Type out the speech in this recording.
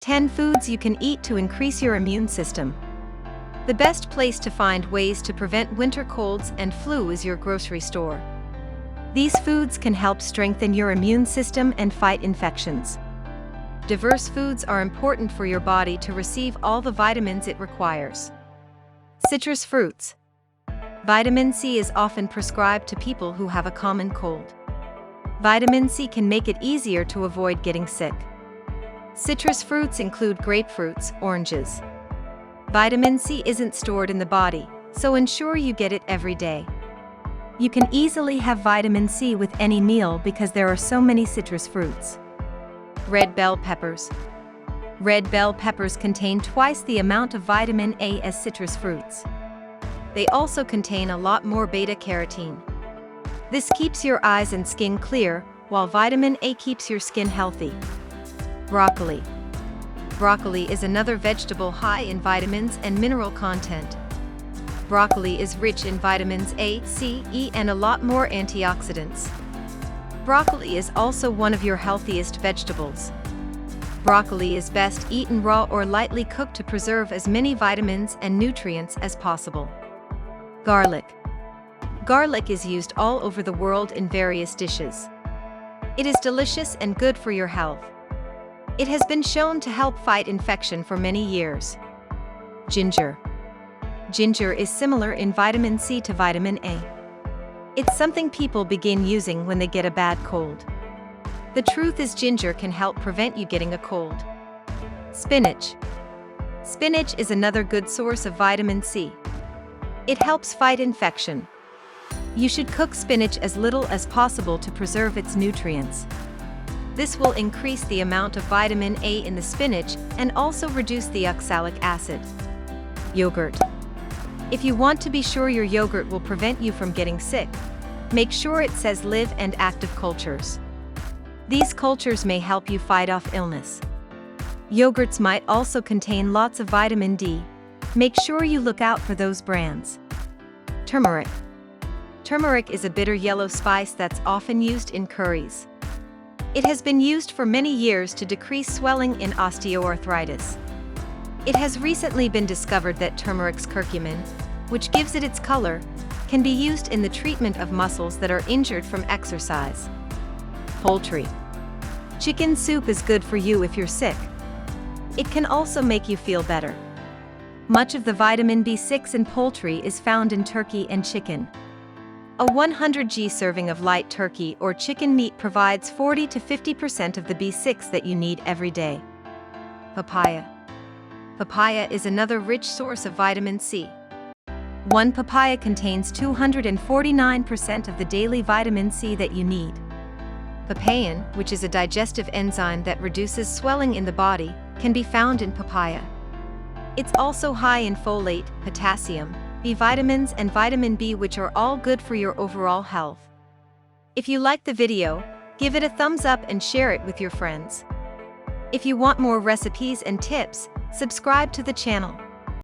10 foods you can eat to increase your immune system. The best place to find ways to prevent winter colds and flu is your grocery store. These foods can help strengthen your immune system and fight infections. Diverse foods are important for your body to receive all the vitamins it requires. Citrus fruits. Vitamin C is often prescribed to people who have a common cold. Vitamin C can make it easier to avoid getting sick. Citrus fruits include grapefruits, oranges. Vitamin C isn't stored in the body, so ensure you get it every day. You can easily have vitamin C with any meal because there are so many citrus fruits. Red bell peppers. Red bell peppers contain twice the amount of vitamin A as citrus fruits. They also contain a lot more beta-carotene. This keeps your eyes and skin clear, while vitamin A keeps your skin healthy. Broccoli. Broccoli is another vegetable high in vitamins and mineral content. Broccoli is rich in vitamins A, C, E, and a lot more antioxidants. Broccoli is also one of your healthiest vegetables. Broccoli is best eaten raw or lightly cooked to preserve as many vitamins and nutrients as possible. Garlic. Garlic is used all over the world in various dishes. It is delicious and good for your health. It has been shown to help fight infection for many years. Ginger. Ginger is similar in vitamin C to vitamin A. It's something people begin using when they get a bad cold. The truth is, ginger can help prevent you getting a cold. Spinach. Spinach is another good source of vitamin C. It helps fight infection. You should cook spinach as little as possible to preserve its nutrients. This will increase the amount of vitamin A in the spinach and also reduce the oxalic acid. Yogurt. If you want to be sure your yogurt will prevent you from getting sick, make sure it says live and active cultures. These cultures may help you fight off illness. Yogurts might also contain lots of vitamin D. Make sure you look out for those brands. Turmeric. Turmeric is a bitter yellow spice that's often used in curries. It has been used for many years to decrease swelling in osteoarthritis. It has recently been discovered that turmeric's curcumin, which gives it its color, can be used in the treatment of muscles that are injured from exercise. Poultry. Chicken soup is good for you if you're sick. It can also make you feel better. Much of the vitamin B6 in poultry is found in turkey and chicken. A 100g serving of light turkey or chicken meat provides 40 to 50% of the B6 that you need every day. Papaya. Papaya is another rich source of vitamin C. One papaya contains 249% of the daily vitamin C that you need. Papain, which is a digestive enzyme that reduces swelling in the body, can be found in papaya. It's also high in folate, potassium, B vitamins and vitamin B, which are all good for your overall health. If you liked the video, give it a thumbs up and share it with your friends. If you want more recipes and tips, subscribe to the channel.